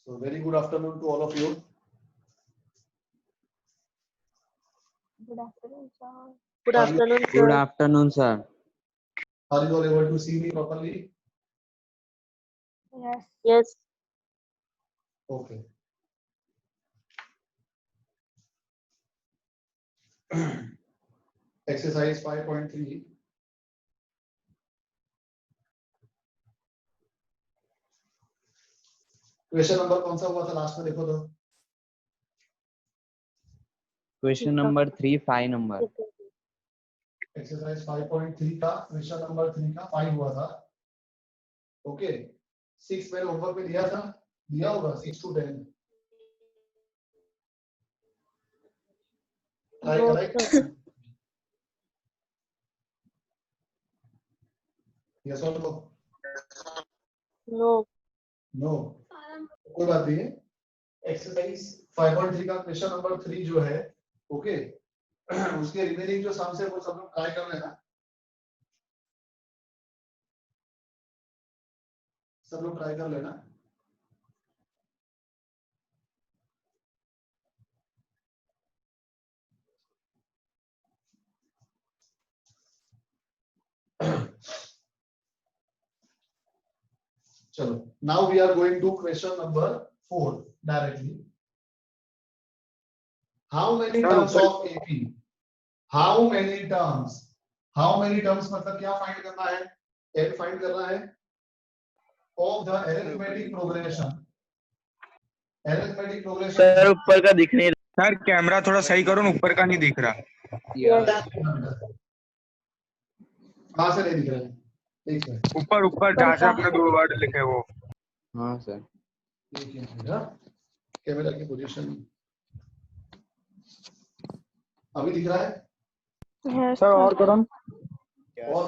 So very good afternoon to all of you. Good afternoon, sir. Good afternoon, Good sir. afternoon, sir. Are you all able to see me properly? Yes. Yes. Okay. Exercise 5.3. Question number कौन सा हुआ था last में देखो तो? Question number 3, 5 number. Exercise 5.3 का question number 3 का 5 हुआ था. ओके 6 मैंने होमवर्क में दिया था, दिया होगा 6 to 10. Try No, correct. sir. Yes और नो? No. नो, कोई बात नहीं है. एक्सरसाइज 5.3 का क्वेश्चन नंबर 3 जो है, ओके उसके रिमेनिंग जो सम्स है वो सब लोग ट्राई कर लेना. सब लोग ट्राई कर लेना. चलो, now we are going to question number 4 directly. How many terms of AP? How many terms? How many terms मतलब क्या फाइंड करना है? एन फाइंड करना है of the arithmetic progression. Arithmetic progression sir ऊपर का दिख नहीं रहा. सर कैमरा थोड़ा सही करो ना, ऊपर का नहीं दिख रहा. कहां से नहीं दिख रहा है? एक मिनट, ऊपर ऊपर जहाँ से अपने 2 वर्ड लिखे वो. हाँ सर. एक मिनट. हां, कैमरा की पोजीशन अभी दिख रहा है? Yes, सर और sir. करो. और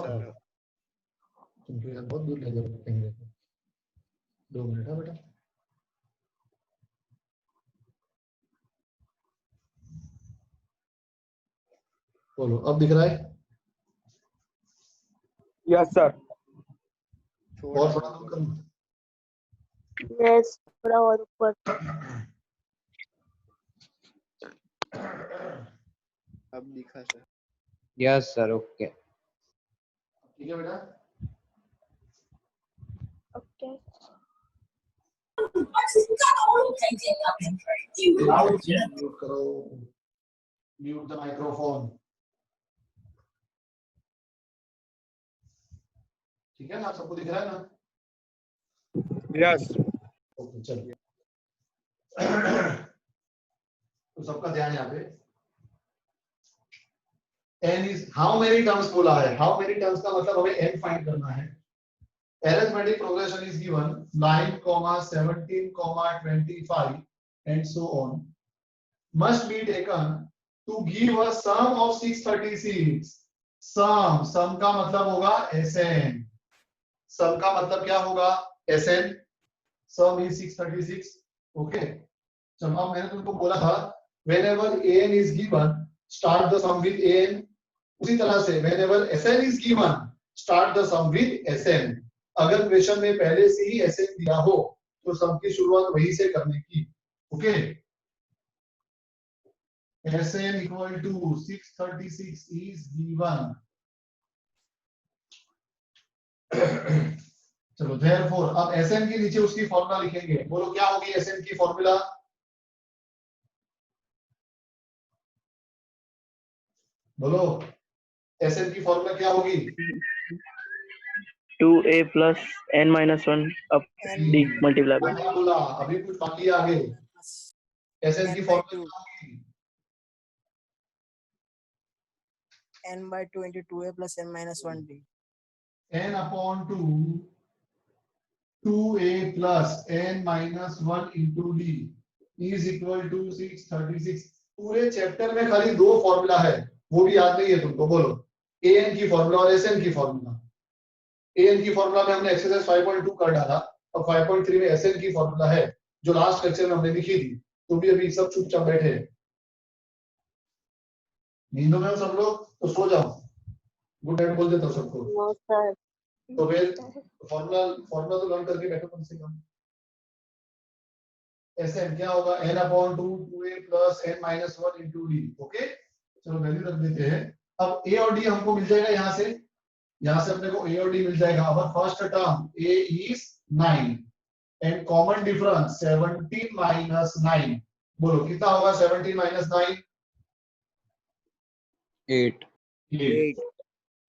तुम तो यार बहुत दूर ले जाओ कैमरे को. 2 मिनट है बेटा. बोलो, अब दिख रहा है? Yes sir. और थोड़ा कम करूं? Yes. थोड़ा और ऊपर. अब दिखा सर. Yes, sir. Okay. ठीक है बेटा. Okay. म्यूट करो, म्यूट द माइक्रोफोन. ठीक है ना? सबको दिख रहा है ना? यस. ओके चलिए. तो सबका ध्यान यहाँ पे. n is how many terms बोला है. हाउ मेनी टर्म्स का मतलब हमें n फाइंड करना है. Arithmetic progression is given 9, 17, 25 and so on. Must be taken to give a sum of 636. sum का मतलब होगा Sn. sum का मतलब क्या होगा? Sn. sum is 636. ओके. जब अब मैंने तुमको बोला था whenever an is given start the sum with an. उसी तरह से whenever Sn is given start the sum with Sn. अगर क्वेश्चन में पहले से ही Sn दिया हो तो सम की शुरुआत वही से करने की. Okay. Sn equal to 636 is given. चलो therefore अब Sn के नीचे उसकी फॉर्मूला लिखेंगे. बोलो क्या होगी Sn की फॉर्मूला? बोलो Sn की फॉर्मूला क्या होगी? 2a plus n minus 1 up d multiply by. क्या बोला? अभी कुछ बाकी है आगे. Sn की फॉर्मूला क्या होगी? n by 2 into 2a plus n minus 1d. n upon 2 2a plus n minus 1 into d is equal to 636. पूरे चैप्टर में खाली 2 फॉर्मूला है, वो भी याद नहीं है तुमको. बोलो an की फॉर्मूला और sn की फॉर्मूला. an की फॉर्मूला में हमने एक्सरसाइज 5.2 कर डाला. अब 5.3 में sn की फॉर्मूला है जो लास्ट लेक्चर में हमने लिखी थी. तो भी अभी सब चुपचाप बैठे हैं. नींदों में हो सब लोग तो सो जाओ. गुड नाइट बोल देता हूं सबको. No, sir. तो फिर फॉर्मूला तो लर्न करके बैठो कम से कम. Sn क्या होगा n/2 2a plus n minus 1 into d. Okay, चलो वैल्यू रख देते हैं. अब a और d हमको मिल जाएगा यहाँ से अपने को a और d मिल जाएगा. अब first term a is 9 and common difference 17 minus 9. बोलो कितना होगा 17 minus 9? 8. 8.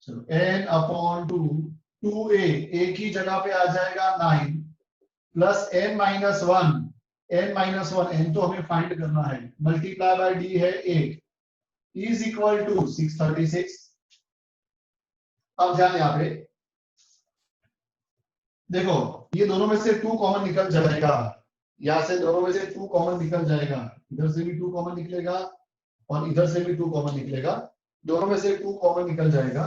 चलो n/2 2a, a की जगह पे आ जाएगा 9 प्लस n minus 1, n तो हमें फाइंड करना है, मल्टीप्लाई बाय d है 8 इज इक्वल टू 636. अब ध्यान यहाँ पे देखो, ये दोनों में से 2 कॉमन निकल जाएगा, यहाँ से दोनों में से 2 कॉमन निकल जाएगा, इधर से भी 2 कॉमन निकलेगा और इधर से भी 2 कॉमन निकलेगा, दोनों में से 2 कॉमन निकल जाएगा.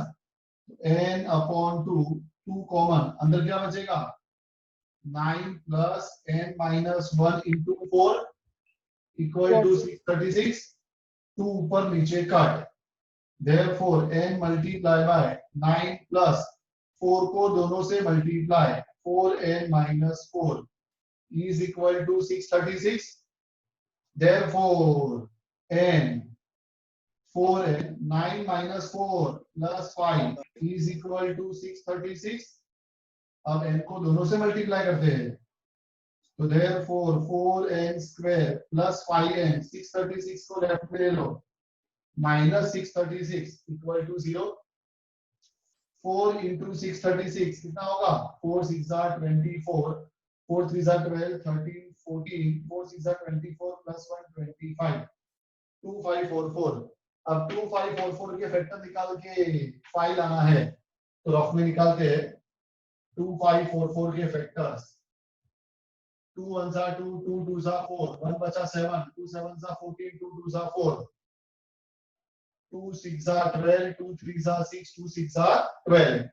n/2 2 कॉमन, अंदर क्या बचेगा 9 plus n minus 1 into 4 equal to 636. 2 ऊपर नीचे cut, therefore n multiply by 9 plus 4 को दोनों से multiply 4n minus 4 is equal to 636. Therefore n 4n 9 minus 4 plus 5 is equal to 636. अब n को दोनों से मल्टीप्लाई करते हैं, तो therefore 4n square plus 5n 636 को लेफ्ट में ले लो, minus 636 equal to 0. 4 into 636 कितना होगा 4 6 are 24, 4 3 are 12, 13 14, 4 6 are 24 plus 1 25, 2544. अब 2544 के फैक्टर निकाल के 5 लाना है, तो रफ में निकालते हैं 2544 के factors. 2 1s are 2, 2 2s are 4, 1 बचा 7, 2 7s are 14, 2 2s are 4, 2 6 are 12, 2 3s are 6, 2 6 are 12,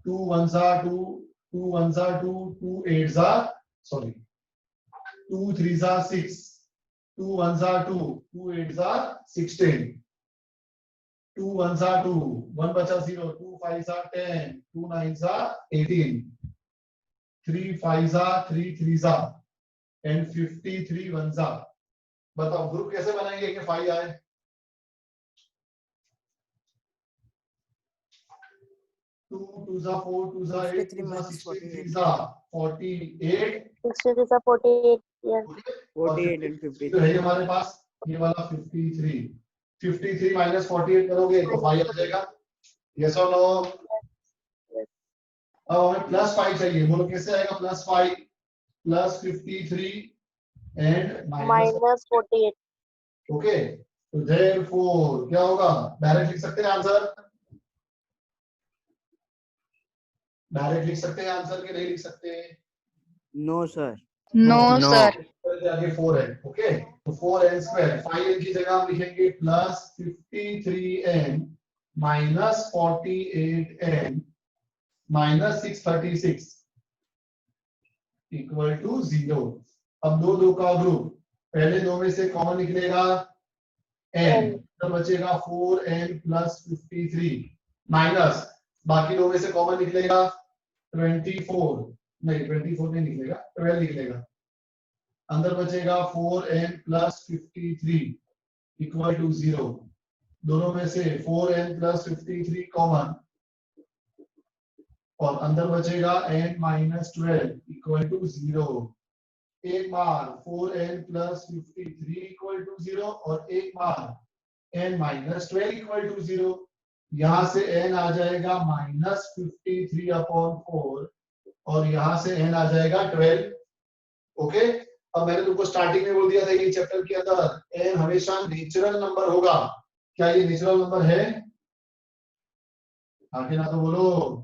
2 1s are 2, 2 1s are 2, 2 8s are 2 3s are 6, 2 1s are 2, 2 8s are 16, 2 1s are 2, 1 बचा 0, 2 5s are 10, 2 9s are 18, 3 5s are 3 3s are and 53 1s are. बताओ group कैसे बनाएंगे कि 5 आए? Two 2s are 4, 2s are 8, 53 2s are minus 16, 48. 3s are 48. 66 are 48. Yes. 48 and तो 53. है हमारे पास ये वाला 53. 53 minus 48 करोगे तो 5 आ जाएगा. Yes or no? Yes. अब हमें प्लस 5 चाहिए, बोलो कैसे आएगा plus 5? Plus 53 and minus. Minus 48. Okay, तो therefore क्या होगा, डायरेक्ट लिख सकते हैं आंसर? डायरेक्ट लिख सकते हैं आंसर के नहीं लिख सकते? No, sir. No, No. sir. आगे 4 है. ओके, तो 4n स्क्वायर 5n की जगह हम लिखेंगे plus 53n minus 48n minus 636 equal to 0. अब दो दो का ग्रुप, पहले दो में से कॉमन निकलेगा n, तो बचेगा 4n प्लस 53 माइनस बाकी दो में से कॉमन निकलेगा 24, नहीं 24 नहीं निकलेगा, 12 निकलेगा. अंदर बचेगा 4n प्लस 53 इक्वल टू 0. दोनों में से 4n प्लस 53 कॉमन और अंदर बचेगा n माइनस 12 इक्वल टू 0. एक बार 4n प्लस 53 इक्वल टू 0 और एक बार n माइनस 12 इक्वल टू 0. यहां से n आ जाएगा माइनस 53/4 और यहां से n आ जाएगा 12. ओके, अब मैंने तुमको स्टार्टिंग में बोल दिया था ये चैप्टर के अंदर n हमेशा नेचुरल नंबर होगा. क्या ये नेचुरल नंबर है? आगे ना तो बोलो.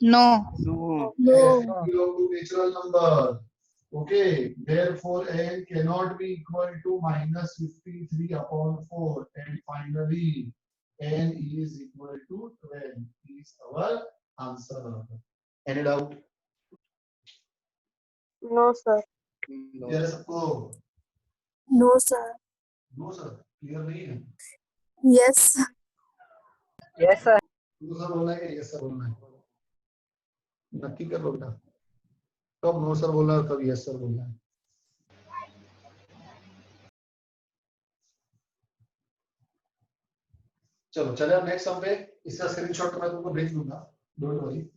No. No. belong to natural number. Okay, therefore n cannot be equal to minus 53/4 and finally n is equal to 12 is our answer. Any doubt? No, sir. Clear है सबको? No, sir. No sir, clear नहीं है? Yes. Yes, sir. No sir बोलना है कि yes sir बोलना है? नक्की कर लो बेटा, कब नो सर बोलना है कब यस सर बोलना है. चलो चले अब नेक्स्ट सम पे। इसका स्क्रीनशॉट तो मैं तुमको भेज दूंगा, डोंट वरी।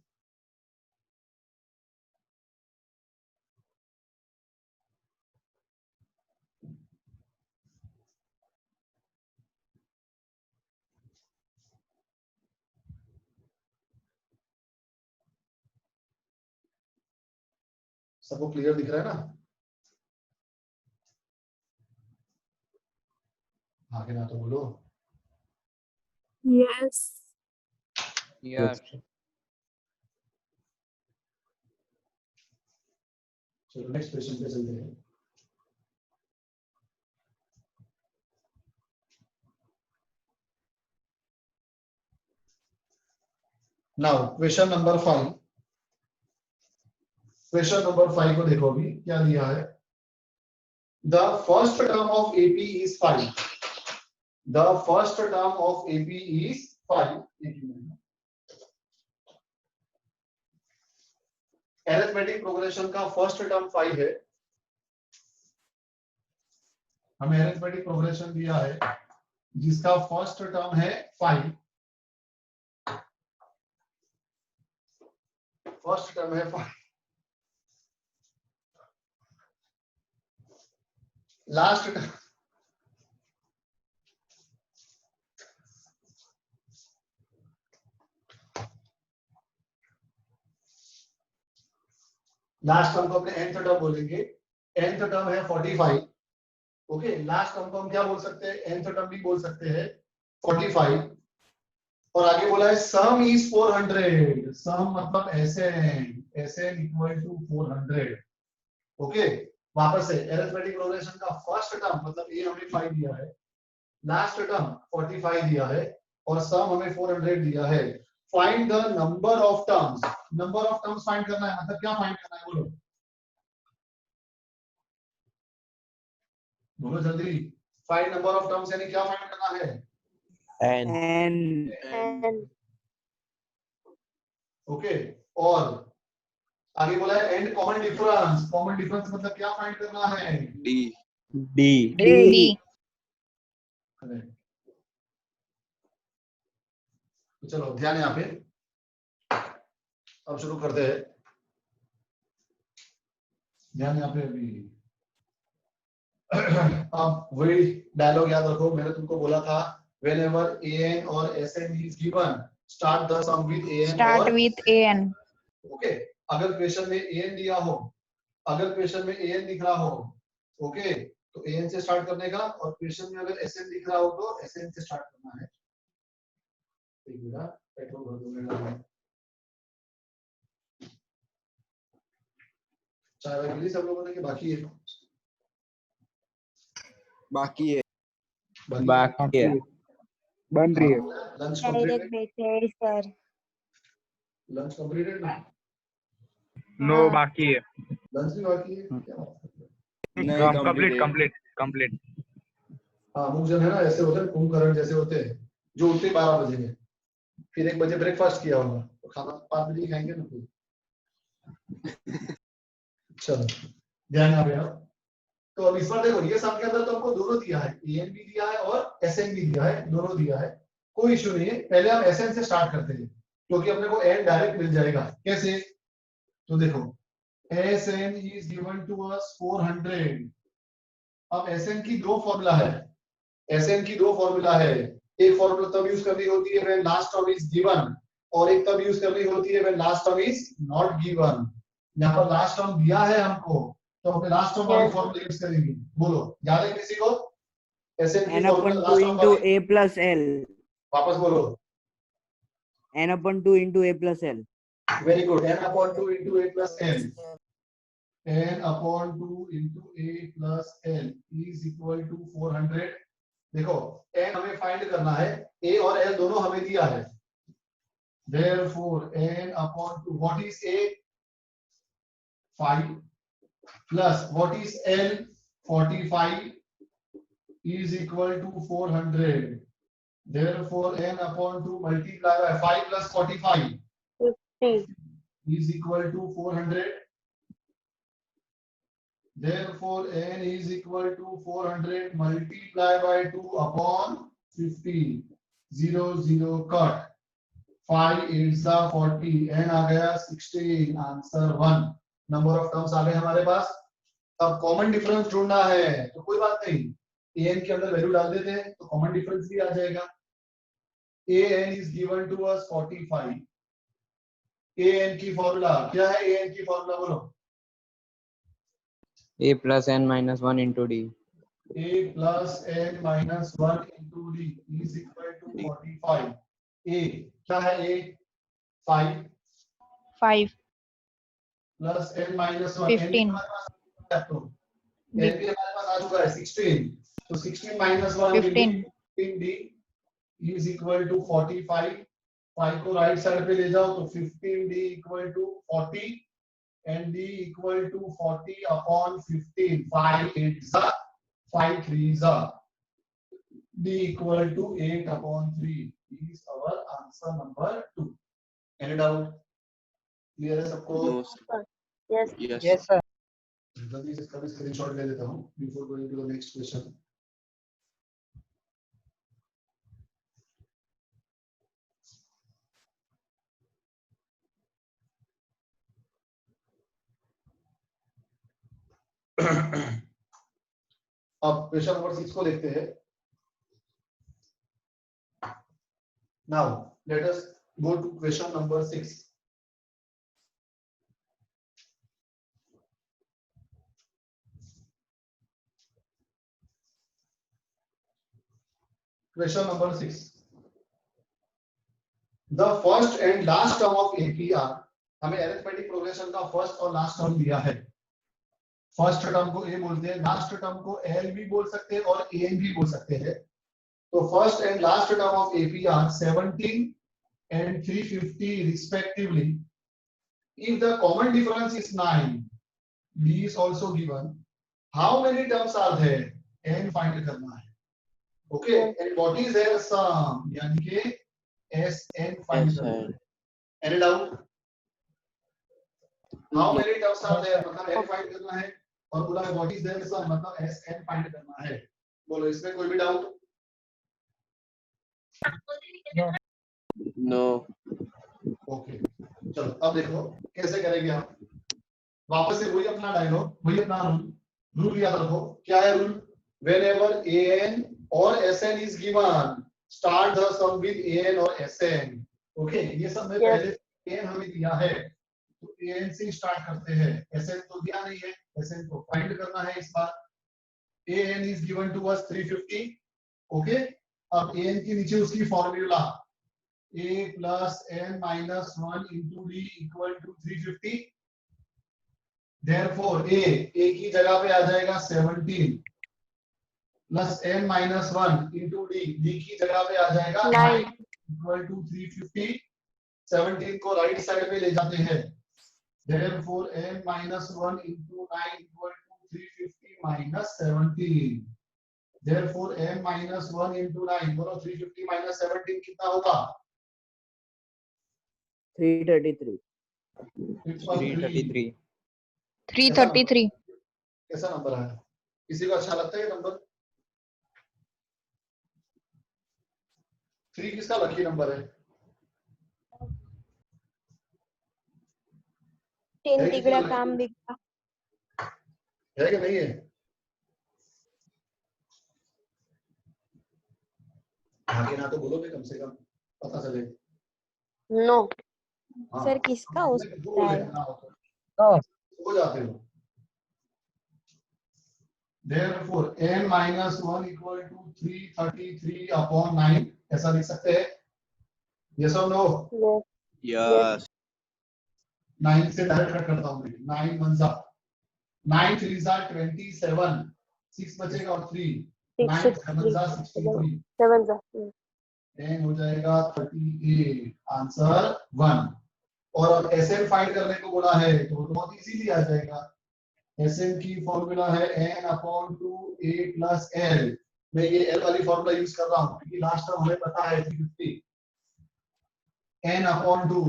सबको क्लियर दिख रहा है ना? आगे ना तो बोलो। Yes. Yes. चलो नेक्स्ट क्वेश्चन पे चलते हैं। Now question number 5। Question number 5 को देखो अभी क्या दिया है। The first term of AP is 5। The first term of AP is 5। Arithmetic progression का फर्स्ट टर्म 5 है। हमें एरिथमेटिक प्रोग्रेशन दिया है जिसका फर्स्ट टर्म है 5। फर्स्ट टर्म है 5। लास्ट टर्म लास्ट टर्म को अपने nth टर्म बोलेंगे। nth टर्म है 45। ओके, लास्ट टर्म को हम क्या बोल सकते हैं? nth टर्म भी बोल सकते हैं 45। और आगे बोला है सम इज 400। सम मतलब Sn इक्वल टू 400। ओके, वापस से अरिथमेटिक प्रोग्रेशन का फर्स्ट टर्म मतलब ये हमें 5 दिया है, लास्ट टर्म 45 दिया है और सम हमें 400 दिया है। Find the number of terms. Number of terms find करना है, मतलब क्या फाइंड करना है? बोलो बोलो जल्दी। फाइंड नंबर ऑफ टर्म्स यानी क्या फाइंड करना है? And ओके, और आगे बोला है and common difference. Common difference मतलब क्या फाइंड करना है? D. D. तो चलो ध्यान यहाँ पे, अब शुरू करते हैं। ध्यान यहाँ पे अभी अब वही डायलॉग याद रखो, मैंने तुमको बोला था whenever an और sn is given start the sum with an Start और with an. ओके। अगर क्वेश्चन में an दिया हो, अगर क्वेश्चन में an दिख रहा हो, ओके, तो an से स्टार्ट करने का, और क्वेश्चन में अगर sn दिख रहा हो तो sn से स्टार्ट करना है। एक मिनट, पेट्रोल भर दूंगा। चाय वाय पी ली सब लोगों ने कि बाकी है? बाकी है। बाकी है। बन रही है। Lunch direct completed? बैठे सर। लंच कंप्लीटेड ना? नो बाकी है। लंच भी बाकी है क्या? नहीं, कंप्लीट complete कंप्लीट कंप्लीट। हाँ, अमुक जन है ना ऐसे होते हैं, कुंभकर्ण जैसे होते हैं जो उठते 12 बजे में, फिर 1 बजे ब्रेकफास्ट किया होगा तो खाना 5 बजे ही खाएंगे ना फिर। चलो ध्यान आ गया। तो अब इस बार देखो, ये सम के अंदर तो हमको दोनों दिया है, an भी दिया है और sn भी दिया है, दोनों दिया है, कोई इश्यू नहीं है। पहले हम sn से स्टार्ट करते हैं क्योंकि अपने को n डायरेक्ट मिल जाएगा। कैसे? तो देखो sn is given to us 400। अब sn की दो फॉर्मूला है, sn की दो फॉर्मूला है। एक फॉर्मूला तब यूज करनी होती है when last term is given, और एक तब यूज करनी होती है when last term is not given. यहाँ पर लास्ट टर्म दिया है हमको, तो अपने लास्ट टर्म वाली फॉर्मूला यूज करेंगे। बोलो, याद है किसी को? sn की n formula upon 2 last term into वाली? a plus l. वापस बोलो। n upon 2 into a plus l. Very good. n upon 2 into a plus l। n upon 2 into a plus l is equal to 400। देखो n हमें find करना है, a और l दोनों हमें दिया है। Therefore n upon 2, what is a? 5 plus what is l? 45 is equal to 400। Therefore n upon 2 multiplied by 5 plus 45 50 is equal to 400। Therefore n is equal to 400 multiplied by 2 upon 50 0 0 cut 5 8 सा 40 n आ गया 16 answer 1 number of terms आ गए हमारे पास अब common difference ढूंढना है तो कोई बात नहीं an के अंदर वैल्यू डाल देते हैं तो कॉमन डिफरेंस भी आ जाएगा an is given to us 45 an की फॉर्मूला क्या है an की फॉर्मूला बोलो A plus n minus 1 into D. a plus n minus 1 into d is equal to 45 a क्या है a 5 5 plus n minus 1 n 15 हमारे पास n भी हमारे पास आ चुका है 16 तो 16 minus 1 15 15d is equal to 45 5 को राइट साइड पे ले जाओ तो 15d equal to 40 and d equal to 40 upon 15 5 8 za 5 3 za d equal to 8 upon 3 is our answer number 2 any doubt clear है सबको No, sir. Yes. Yes, sir. जल्दी से इसका भी स्क्रीनशॉट ले लेता हूं before going to the next question अब क्वेश्चन नंबर 6 को देखते हैं now let us go to question number 6 question number 6 the first and last term of APR हमें अरिथमेटिक प्रोग्रेशन का फर्स्ट और लास्ट टर्म दिया है फर्स्ट टर्म को ए बोलते हैं लास्ट टर्म को एल भी बोल सकते हैं और एन भी बोल सकते हैं तो first and last term of APR 17 and 350 respectively if the common difference is 9 b is also given how many terms are there n find करना है okay and what is their sum यानी कि sn find करना है any doubt how many terms are there मतलब n find करना है और बोला है what is their sum मतलब sn find करना है बोलो इसमें कोई भी डाउट No. ओके चलो अब देखो कैसे करेंगे हम वापस से वही अपना डायलॉग वही अपना रूल याद रखो क्या है rule whenever an or sn is given start the sum with an or sn okay ये सब में Yes. पहले an हमें दिया है तो an से स्टार्ट करते हैं sn तो दिया नहीं है sn को फाइंड करना है इस बार an is given to us 350 okay अब an के नीचे उसकी formula a plus n minus 1 into d equal to 350 therefore a की जगह पे आ जाएगा 17 plus n minus 1 into d की जगह पे आ जाएगा 9 equal to 350 17 को राइट साइड पे ले जाते हैं therefore n minus 1 into 9 equal to 350 minus 17 therefore n minus 1 into 9 बोलो 350 minus 17 कितना होगा 333. 333. 333 कैसा नंबर है किसी को अच्छा लगता है ये नंबर 3 किसका लकी नंबर है 10 तिगड़ा काम दिखा है कि नहीं है आगे ना तो बोलो भी कम से कम पता चले नो हाँ। सर किसका हो सकता है हो जाते हो therefore n minus 1 equal to 333 upon 9 ऐसा लिख सकते हैं yes or no Yes. Yes. 9 से डायरेक्ट कट करता हूं 9 1 जा 9 3 जा 27 6 बचेगा और 3 9 7 जा 63 7 जा n हो जाएगा 38 आंसर 1 और अब Sn फाइंड करने को बोला है तो बहुत इजीली आ जाएगा Sn की फॉर्मूला है n upon 2 a plus l मैं ये l वाली फॉर्मूला यूज कर रहा हूं क्योंकि लास्ट टाइम हमें पता है 350 n अपॉन 2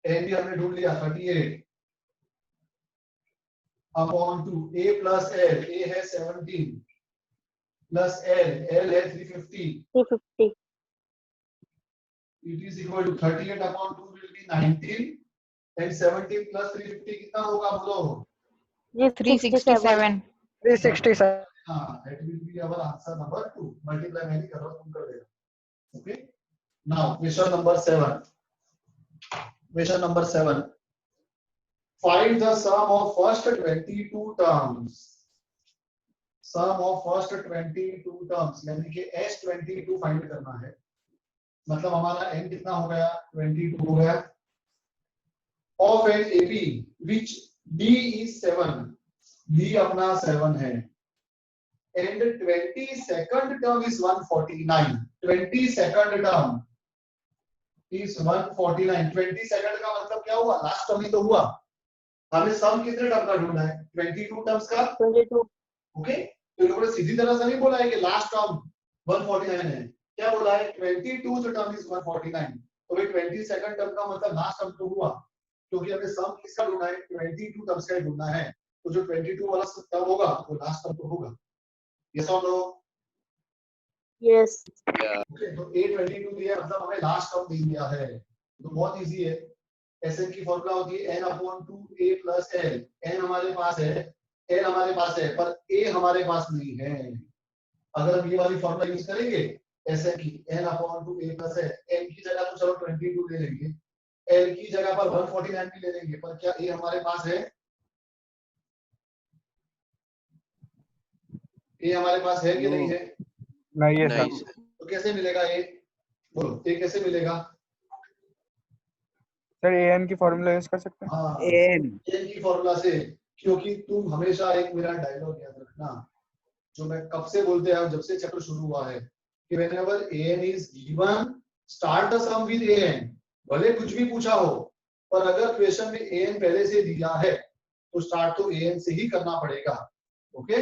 n भी हमने ढूंढ लिया 38 upon 2 a plus l a है 17 प्लस l l है 350 350 it is equal to 38 upon 2 will be 19 and 17 plus 350 कितना होगा बोलो? ये 367. 367. हाँ, that will be our answer number 2. Multiply मैं नहीं कर रहा हूँ, तुम कर देना. Okay. Now question number 7. Question number 7. Find the sum of first 22 terms. Sum of first 22 terms यानी कि S22 फाइंड करना है. मतलब हमारा n कितना हो गया? 22 हो गया. Of an AP which D is 7. D अपना 7 है. And 22nd term is 149. 22nd term is 149. 22nd का मतलब क्या हुआ? लास्ट टर्म ही तो हुआ. हमें सम कितने टर्म का ढूंढना है? 22 टर्म्स का. 22. ओके, तो इन लोगों ने सीधी तरह से नहीं बोला है कि लास्ट टर्म 149 है. क्या बोला है? 22 जो टर्म इज 149. तो भाई 22nd टर्म का मतलब लास्ट टर्म तो हुआ, क्योंकि हमें सम किसका ढूंढना है? 22 टर्म्स का ढूंढना है. तो जो 22 वाला टर्म होगा वो लास्ट टर्म तो होगा. यस और नो? Yes. ओके, तो A22 दिया मतलब हमें लास्ट टर्म दे दिया है. तो बहुत इजी है. Sn की फॉर्मूला होती है n/2 a plus l. n हमारे पास है, l हमारे पास है, पर a हमारे पास नहीं है. अगर हम ये वाली फॉर्मूला यूज करेंगे Sn की n/2 a plus l, n की जगह तो चलो 22 ले लेंगे, l की जगह पर 149 भी ले लेंगे, पर क्या a हमारे पास है? a हमारे पास है कि नहीं है? नहीं है सर. तो कैसे मिलेगा a? बोलो, a कैसे मिलेगा? सर an की फॉर्मूला यूज कर सकते हैं. हाँ, an n की फॉर्मूला से. क्योंकि तुम हमेशा एक मेरा डायलॉग याद रखना, जो मैं कब से बोलते हैं जब से चैप्टर शुरू हुआ है, कि whenever an is given start the sum with an. भले कुछ भी पूछा हो, पर अगर क्वेश्चन में an पहले से दिया है तो स्टार्ट तो an से ही करना पड़ेगा. Okay.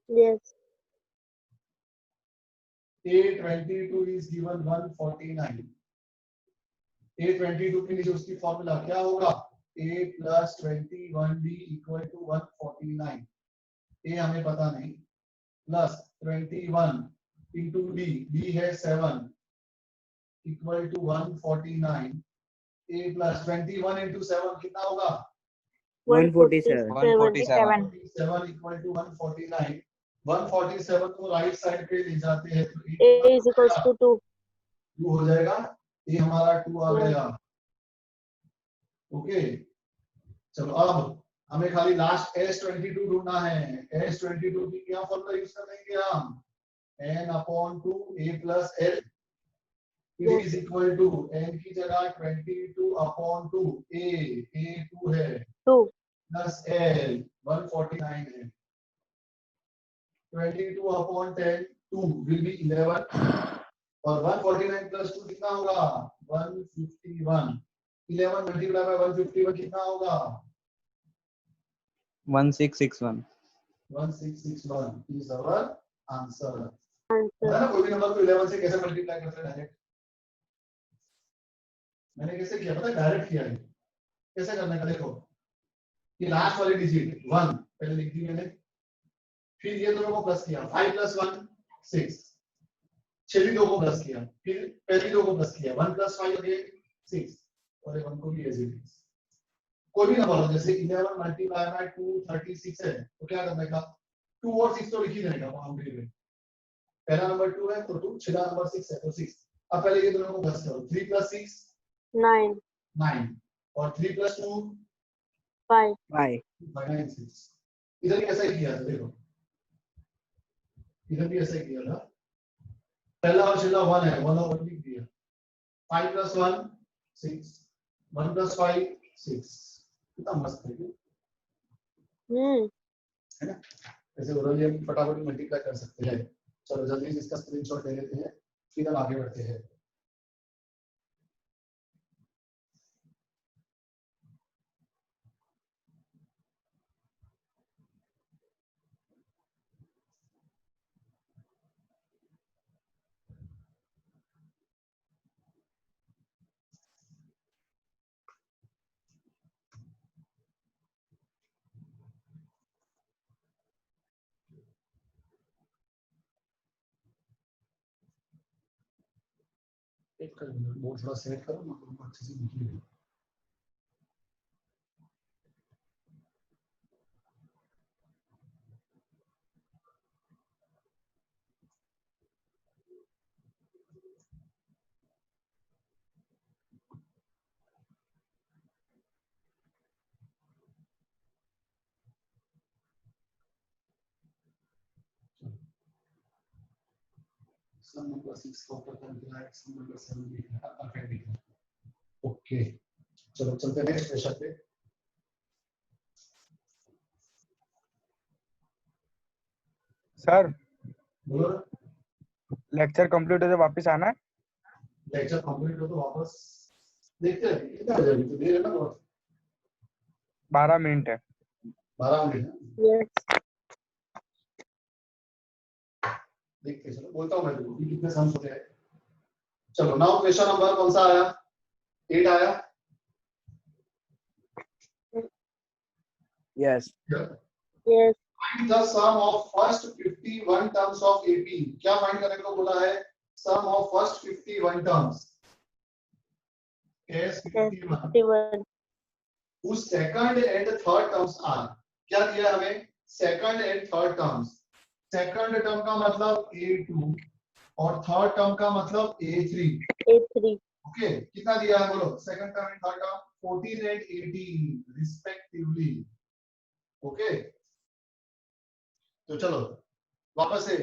Yes. A22 is given 149. A22 के नीचे उसकी फॉर्मूला क्या होगा? A plus 21D equal to 149. A हमें पता नहीं. Plus 21 into D. D है 7 equal to 149. A plus 21 into 7 कितना होगा? 147. 147. 7 equal to 149. 147 को राइट साइड पे ले जाते हैं तो A is equals to 2. 2 हो जाएगा. ये हमारा 2 आ गया. ओके, चलो अब हमें खाली लास्ट S22 ढूंढना है. S22 की क्या फॉर्मूला यूज करेंगे हम? n/2 a plus l. It is equal to n की जगह 22/2 a 2 है 2. plus l 149 है. 22/10 2 will be 11 और 149 plus 2 कितना होगा? 151. 11 multiplied by 151 कितना होगा? 1661. 1661 is our answer. Answer. है ना? कोई भी नंबर को 11 से कैसे मल्टीप्लाई करते हैं? डायरेक्ट. मैंने कैसे किया पता है? डायरेक्ट किया है. कैसे करने का देखो, ये लास्ट वाली डिजिट 1 पहले लिख दी मैंने, फिर ये दोनों को प्लस किया. 5 + 1 6. छेली दो को प्लस किया, फिर पहली दो को प्लस किया. 1 + 5 अगेन 6 और 1 को भी एज इट इज. कोई भी नंबर हो, जैसे 11 मल्टीप्लाई बाय 236 है तो क्या करने का? 2 और 6 तो लिख ही देने का बाउंड्री में. पहला नंबर 2 है तो 2, छठा नंबर 6 है तो 6. अब पहले ये दोनों को प्लस करो. 3 + 6 9. 9 और 3 + 2 5. 5. 9 6. इधर भी ऐसा ही किया था. देखो इधर भी ऐसा ही किया था. पहला और छठा 1 है, 1 और 1 लिख दिया. 5 + 1 6. 1 + 5 6. कितना मस्त है ये, है ना? ऐसे ओरली हम फटाफट मल्टीप्लाई कर सकते हैं. चलो जल्दी से इसका स्क्रीनशॉट ले लेते हैं, फिर हम आगे बढ़ते हैं. एक मिनट बोर्ड थोड़ा सेट करो ना, तो अच्छे से दिखेगा। सम नंबर 6 को पता नहीं है, सम नंबर 7 दिख रहा है, परफेक्ट दिख रहा है। ओके, चलो चलते हैं नेक्स्ट क्वेश्चन पे। सर बोलो, लेक्चर कंप्लीट हो जाए वापस आना है। लेक्चर कंप्लीट हो तो वापस देखते हैं कितना हो जाएगा, तो देर है ना बहुत। 12 मिनट है। 12 मिनट है, Yes. देखते हैं। चलो बोलता हूँ मैं तुमको कि कितने सम्स होते हैं। चलो नाउ क्वेश्चन नंबर कौन सा आया? 8 आया। Yes. Yes. Find the sum of first 51 terms of AP। क्या फाइंड करने को बोला है? Sum of first 51 terms। Yes. 51 51. whose second and third terms are। क्या दिया हमें? Second and third terms. Second term का मतलब A2 और थर्ड टर्म का मतलब A3। A3. ओके, कितना दिया है बोलो? Second term and third term 14 and 18 respectively. Okay, तो चलो वापस से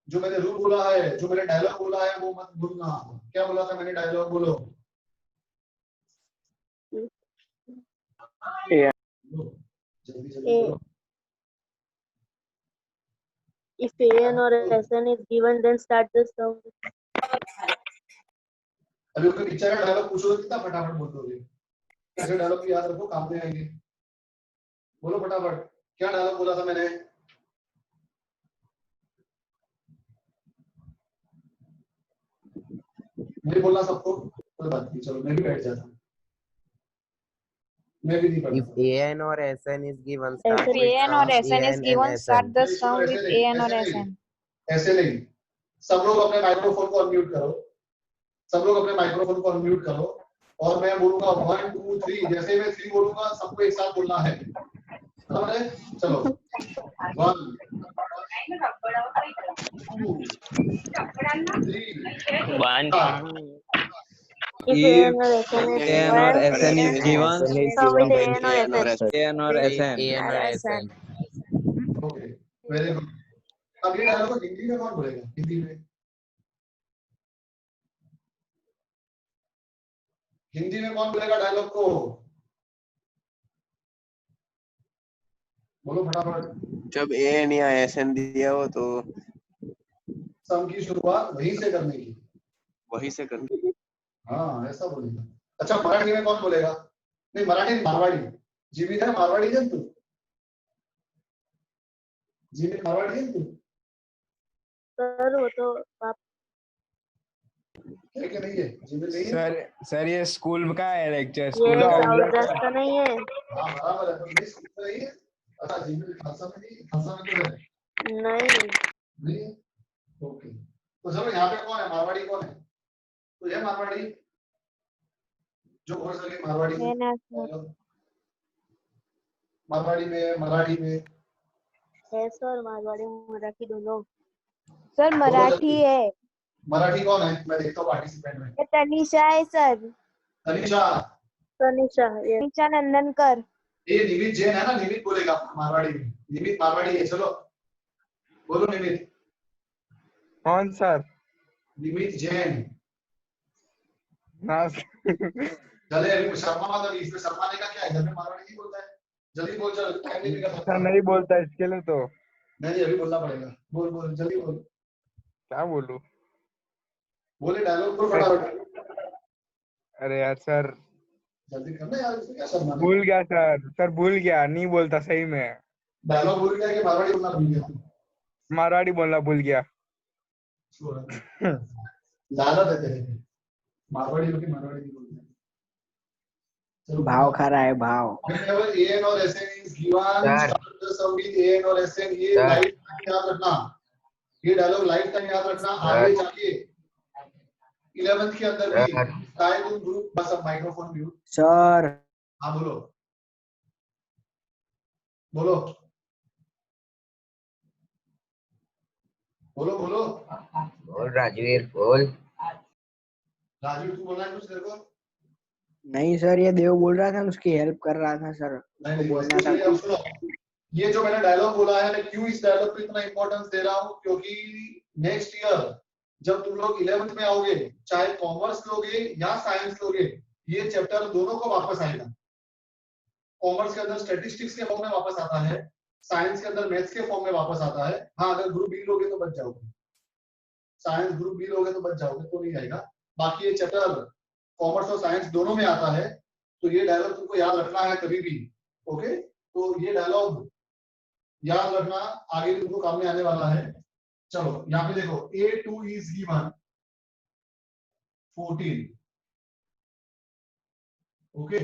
जो मैंने रूल बोला है, जो मैंने डायलॉग बोला है वो मत भूलना। क्या बोला था मैंने? डायलॉग बोलो। Yeah. जल्दी जल्दी बोलो। If AN or SN is given, then start the sum. अभी उसके पिक्चर का डायलॉग पूछो तो कितना फटाफट बोल दोगे। ऐसे डायलॉग भी याद रखो, काम में आएंगे। बोलो फटाफट, क्या डायलॉग बोला था मैंने? नहीं बोलना सबको, कोई बात नहीं, चलो मैं भी बैठ जाता हूँ, मैं भी नहीं If पढ़ता। AN or SN is given, start SN. with AN or sum SN is AN and given, start SN. the नहीं, sum ऐसे with नहीं, AN or ऐसे नहीं, SN. ऐसे नहीं। सब लोग अपने माइक्रोफोन को अनम्यूट करो, सब लोग अपने माइक्रोफोन को अनम्यूट करो और मैं बोलूंगा 1 2 3, जैसे मैं 3 बोलूंगा सबको एक साथ बोलना है, समझ रहे? चलो 1 2 3 One. If If AN or SN is AN or given, SN is then given, SN is sum with given, AN or then SN. AN or SN. AN or SN. Okay, very good. अब ये dialogue को हिंदी में कौन बोलेगा? हिंदी में, हिंदी में कौन बोलेगा डायलॉग को? बोलो फटाफट। जब एन या एसएन दिया हो तो सम की शुरुआत वहीं से करने की। वहीं से कर। हाँ ऐसा बोलेगा। अच्छा मराठी में कौन बोलेगा? नहीं मराठी नहीं, मारवाड़ी। जीवित है मारवाड़ी है तू? जीवित मारवाड़ी है तू? सर वो तो आप है कि नहीं है? जीवित नहीं है? सर ये स्कूल का है लेक्चर, ये स्कूल का साउथ वेस्ट का नहीं है। हाँ बराबर है, पर नहीं स्कूल नहीं है। अच्छा जीवित खालसा में नहीं, खालसा में तो है नहीं। नहीं है? ओके, तो चलो यहाँ पे कौन है? मारवाड़ी कौन है? तो ये मारवाड़ी जो बोल सके, मारवाड़ी में मारवाड़ी में मराठी में है सर, मारवाड़ी मराठी दोनों। सर मराठी है। मराठी कौन है? मैं देखता हूँ पार्टिसिपेंट में। ये तनिषा है सर। तनिषा। तनिषा। ये तनिषा नंदनकर। ये निमित जैन है ना? निमित बोलेगा मारवाड़ी में। निमित मारवाड़ी है, चलो बोलो निमित। कौन सर? निमित जैन। हाँ चले अभी शर्मा मत, अभी इसमें शर्माने का क्या है? जब मारवाड़ी नहीं बोलता है, जल्दी बोल, चल टाइम नहीं बिगा सकता। नहीं बोलता इसके लिए तो नहीं अभी बोलना पड़ेगा। बोल बोल जल्दी बोल। क्या बोलूं? बोले डायलॉग बोल फटाफट। अरे यार सर जल्दी करना यार, इसमें क्या शर्मा है? भूल गया सर भूल गया, नहीं बोलता सही में। डायलॉग भूल गया कि मारवाड़ी बोलना भूल गया? मारवाड़ी बोलना भूल गया। ज्यादा देते हैं मारवाड़ी लोग, मारवाड़ी नहीं बोलते। चलो भाव खा रहा है भाव। whenever an or sn is given, Sir. start the sum with an or sn। ये Sir. लाइफ टाइम याद रखना, ये डायलॉग लाइफ टाइम याद रखना। आगे जाके 11th के अंदर भी शायद उन ग्रुप बस अब माइक्रोफोन म्यूट। सर हाँ बोलो बोलो बोलो बोलो। बोल राजवीर बोल। राजू तू बोलना है कुछ तेरे को? नहीं सर, ये देव बोल रहा था, उसकी हेल्प कर रहा था सर। नहीं बोलना इसके था लिए अब सुनो, ये जो मैंने डायलॉग बोला है, मैं क्यों इस डायलॉग को इतना इंपॉर्टेंस दे रहा हूँ, क्योंकि नेक्स्ट ईयर जब तुम लोग 11th में आओगे, चाहे कॉमर्स लोगे या साइंस लोगे, ये चैप्टर दोनों को वापस आएगा। कॉमर्स के अंदर स्टैटिस्टिक्स के फॉर्म में वापस आता है, साइंस के अंदर मैथ्स के फॉर्म में वापस आता है। हाँ अगर ग्रुप बी लोगे तो बच जाओगे, साइंस ग्रुप बी लोगे तो बच जाओगे, तो नहीं आएगा। बाकी ये चैप्टर कॉमर्स और साइंस दोनों में आता है, तो ये डायलॉग तुमको याद रखना है कभी भी। ओके, तो ये डायलॉग याद रखना, आगे तुमको काम में आने वाला है। चलो यहाँ पे देखो, A2 इज गिवन 14, ओके,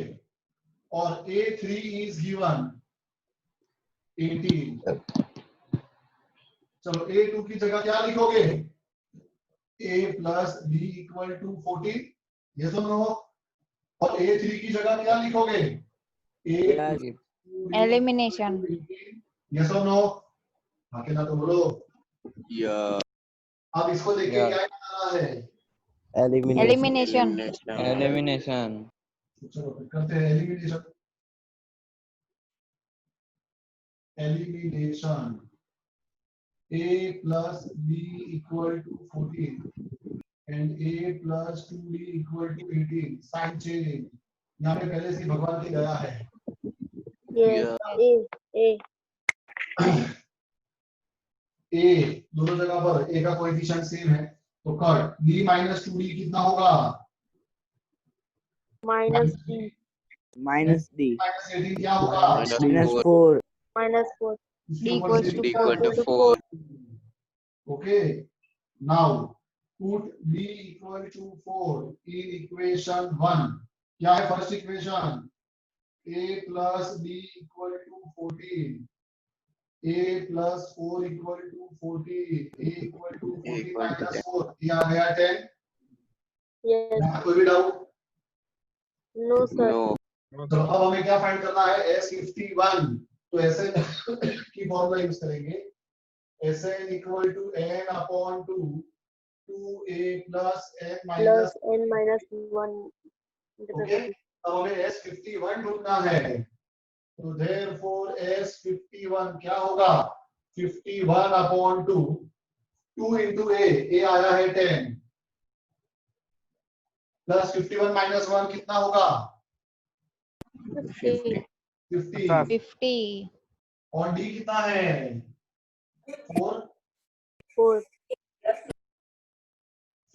और A3 इज गिवन 18। चलो A2 की जगह क्या लिखोगे? A plus B equal to 14, ये सुनो। और A3 की जगह क्या लिखोगे? A Elimination. ये सुनो, अकेला तो बोलो। या अब इसको देख के Yeah. क्या करना है? Elimination. Elimination. चलो फिर करते हैं elimination. Elimination A plus B equal to 14 and A plus 2B equal to 18। Sign change यहाँ पे पहले से भगवान के गया है। Yes. A. A दोनों जगह पर A का कोएफिशिएंट सेम है, तो कट B minus 2D कितना होगा? Minus D. Minus D minus 18 क्या होगा? Minus 4 Minus 4. इसके D ऊपर equals से to equal to 4. 4 okay, now put B equal to 4 in equation 1। क्या है first equation? A plus B equal to 14, A plus 4 equal to 14, A equal to 14 minus 4, ये आ गया 10। Yes. यहाँ कोई भी डाउट? No, sir. नो तो अब हमें क्या फाइंड करना है? S51, तो ऐसे की फॉर्मूला यूज करेंगे, Sn equal to n upon 2, 2a plus n minus, Plus N minus 1. Okay. अब हमें S51 ढूंढना है, तो therefore S51 क्या होगा? 51 upon 2, 2 into a आया है 10, प्लस 51 minus 1 कितना होगा? 50. 50। 50. और d कितना है? 4। 4.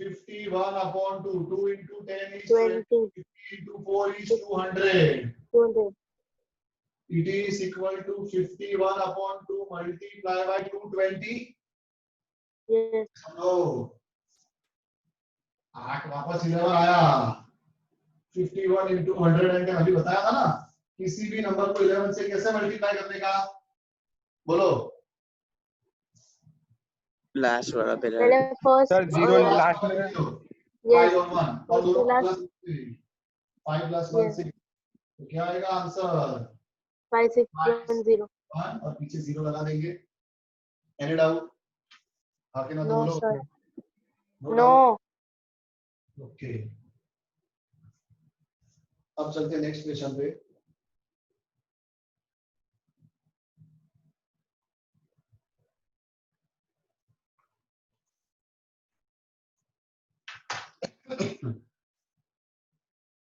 51 upon 2, 2 into 10 is 20. 20, into 4 is 200. 200. It is equal to 51 upon 2 multiply by 220। Yes. सुनो, 8 वापस 11 आया। 51 into 110 अभी बताया था ना, किसी भी नंबर को 11 से कैसे मल्टीप्लाई करने का? बोलो। लास्ट वाला पहले पहले first. सर जीरो लास्ट में। Yes. 5 और 1 और First दोनों last. Plus 5 plus 1 Yes. 6, तो क्या आएगा आंसर? 5, 6, 1, 0. 1 और पीछे 0 लगा देंगे। Any doubt? आके ना तो No, बोलो। sir. No No. doubt? Okay, अब चलते हैं नेक्स्ट क्वेश्चन पे।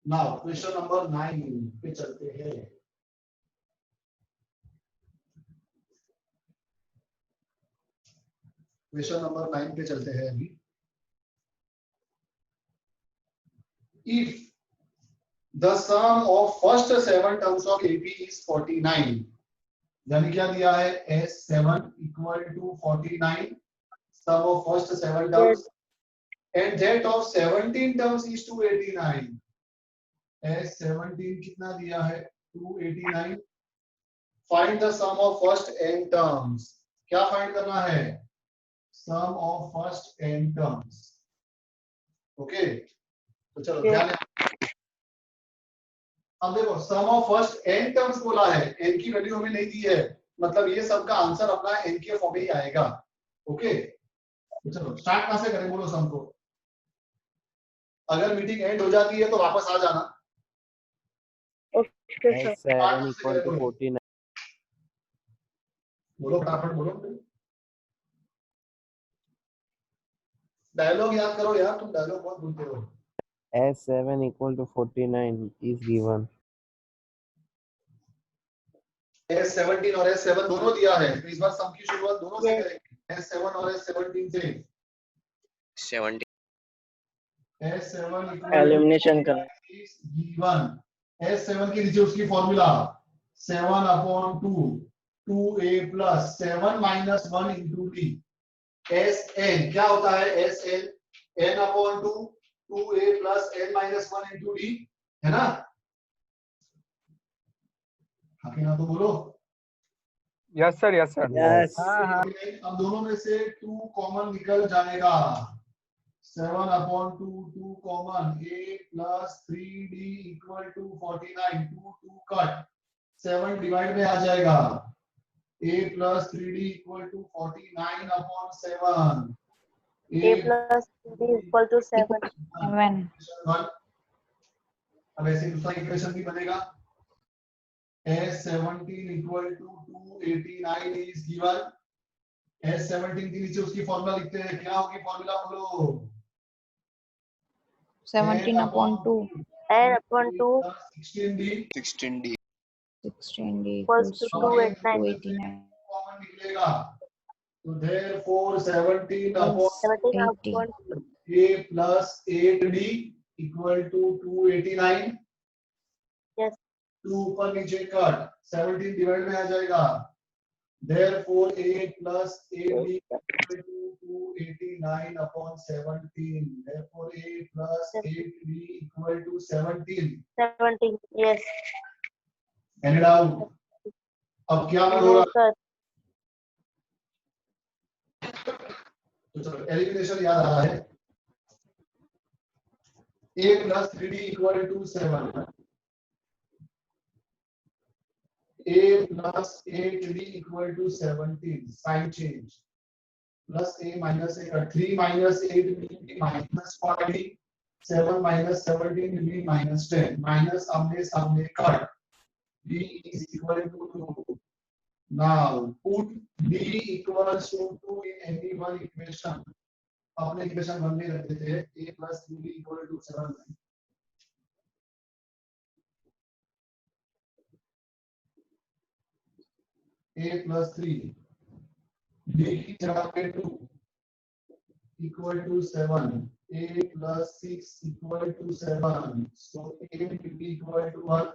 नाउ क्वेश्चन नंबर 9 पे चलते हैं। क्वेश्चन नंबर 9 पे चलते हैं अभी। If the sum of first 7 terms of AP is 49, यानी क्या दिया है? S7 equal to 49, sum of first 7 terms, and that of 17 terms is 289। S17 कितना दिया है? 289। Find the sum of first n terms। क्या फाइंड करना है? Sum of first n terms, okay, तो चलो ध्यान दें। अब देखो सम ऑफ फर्स्ट n टर्म्स बोला है, n की वैल्यू हमें नहीं दी है, मतलब ये सब का आंसर अपना n के फॉर्म में ही आएगा। ओके, तो चलो स्टार्ट कहां से करें, बोलो सम को। अगर मीटिंग एंड हो जाती है तो वापस आ जाना। Okay, sir. S7 equal to 49. बोलो फटाफट बोलो, डायलॉग याद करो यार, तुम डायलॉग बहुत भूलते हो। S7 equal to 49 is given. S17 और S7 दोनों दिया है, तो इस बार सम की शुरुआत दोनों से Yes. करेंगे, S7 और S17 से। 70 S7 Elimination करना। is given। S7 के नीचे उसकी formula 7/2 2a plus 7 minus 1 into d। Sn क्या होता है, Sn n/2 2a plus n minus 1 into d, है ना? हाँ कि ना, तो बोलो। Yes sir, yes sir. Yes अब दोनों में से 2 कॉमन निकल जाएगा, 7/2 2 common, a plus 3d equal to 49, 2 cut, 7 divide में आ जाएगा, a plus 3d equal to 49/7, A plus 3D equal to 7. 7. अब ऐसे दूसरा इक्वेशन भी बनेगा, S17 equal to 289 is given। S17 के नीचे उसकी फॉर्मूला लिखते हैं, क्या होगी फॉर्मूला बोलो। 17/2. N/2 16d 16D 16d equals to 289. 289. Common निकलेगा, तो therefore 17/2 17/2 a plus 8d equal to 289। Yes. 2 ऊपर नीचे कट, 17 डिवाइड में आ जाएगा, therefore a plus 8d equal to 289/17, therefore a plus 8d equal to 17। 17. Yes. End it out। अब क्या हो No, रहा sir. तो चलो एलिमिनेशन याद आ रहा है, a plus 3d equal to 7, a plus 8d equal to 17, sign change, plus a minus a, 3 minus 8 will be minus 5d, 7 minus 17 will be minus 10, minus आमने सामने cut, d is equal to 2। Now put d equals to 2 in any one equation। अपने equation 1 में रख देते हैं, a plus 3d equal to 7। a plus 3 d की जगह पे 2 equal to 7, a plus 6 equal to 7, so a will be equal to 1।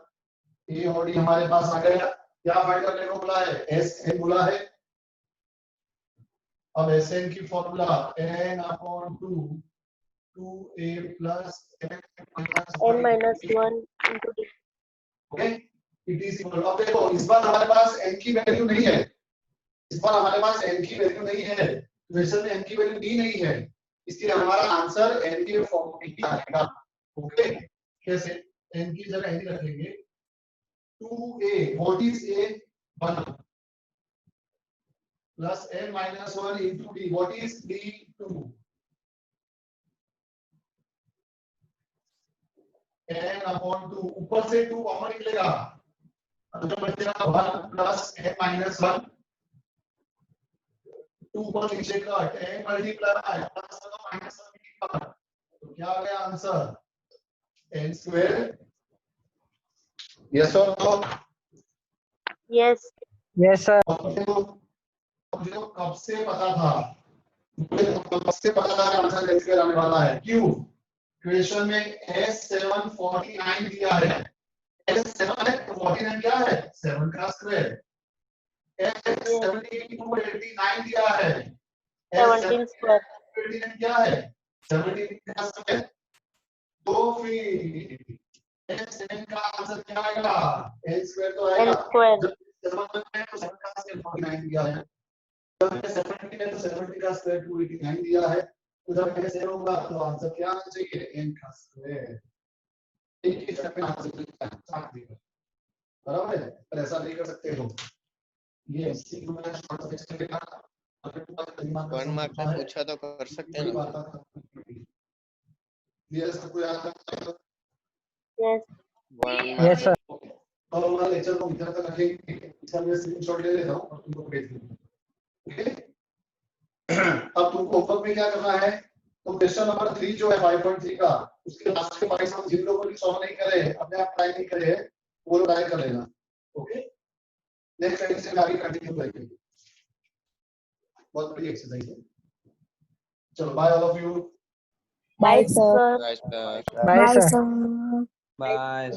a और d हमारे पास आ गया, क्या फाइंड करने को बोला है, Sn बोला है। अब Sn की formula n/2 2a plus N minus 1 into D. Okay, it is equal. अब देखो इस बार हमारे पास n की वैल्यू नहीं है, इस बार हमारे पास n की वैल्यू नहीं है, क्वेश्चन में n की वैल्यू दी नहीं है, इसलिए हमारा आंसर n के फॉर्म में ही आएगा। ओके, कैसे, n की जगह n रखेंगे, 2a, what is a, 1 plus n minus 1 into d, what is d, 2, n/2, ऊपर से 2 कॉमन निकलेगा, तो बचेगा 1 प्लस n minus 1, 2 पर नीचे cut, n multiply plus minus 1 cut, तो क्या आ गया आंसर, n स्क्वायर। यस और नो? Yes. यस सर मुझे कब से पता था, मुझे कब से पता था कि आंसर n स्क्वायर आने वाला है, क्यों, क्वेश्चन में S7 49 दिया है, S7 है तो 49 क्या है, 7 का स्क्वायर, S17 289 दिया है, 17 square. 89 क्या है, 17 का स्क्वायर, तो फिर S7 का आंसर क्या आएगा, n स्क्वायर तो आएगा, N square. जब 7 है तो 7 का स्क्वायर 49 दिया है, जब 17 है तो 70 का स्क्वायर 289 दिया है, उधर कैसे होगा तो आंसर क्या आना चाहिए n का स्क्वायर एक ही स्टेप में आंसर लिखना है साथ में बराबर है पर ऐसा नहीं कर सकते हो ये सी में शॉर्ट सर्किट से लिखा अगर तुम्हारे दिमाग में 1 मार्क में पूछा तो कर सकते हैं ना ये सबको याद है Yes. 1 Yes, sir. और हमारा लेक्चर को इधर तक रखेंगे इसका मैं स्क्रीनशॉट ले लेता हूं और तुमको भेज दूंगा ओके अब तुमको होमवर्क में क्या करना है तो क्वेश्चन नंबर 3 जो है 5.3 का उसके लास्ट के 5 हम जिन लोगों ने सॉल्व नहीं करे अपने आप ट्राई नहीं करे वो लोग ट्राई कर लेना ओके नेक्स्ट टाइम से आगे कंटिन्यू करेंगे बहुत बड़ी एक्सरसाइज है चलो bye all of you Bye, sir. Bye, sir. Bye, sir. sir. Bye.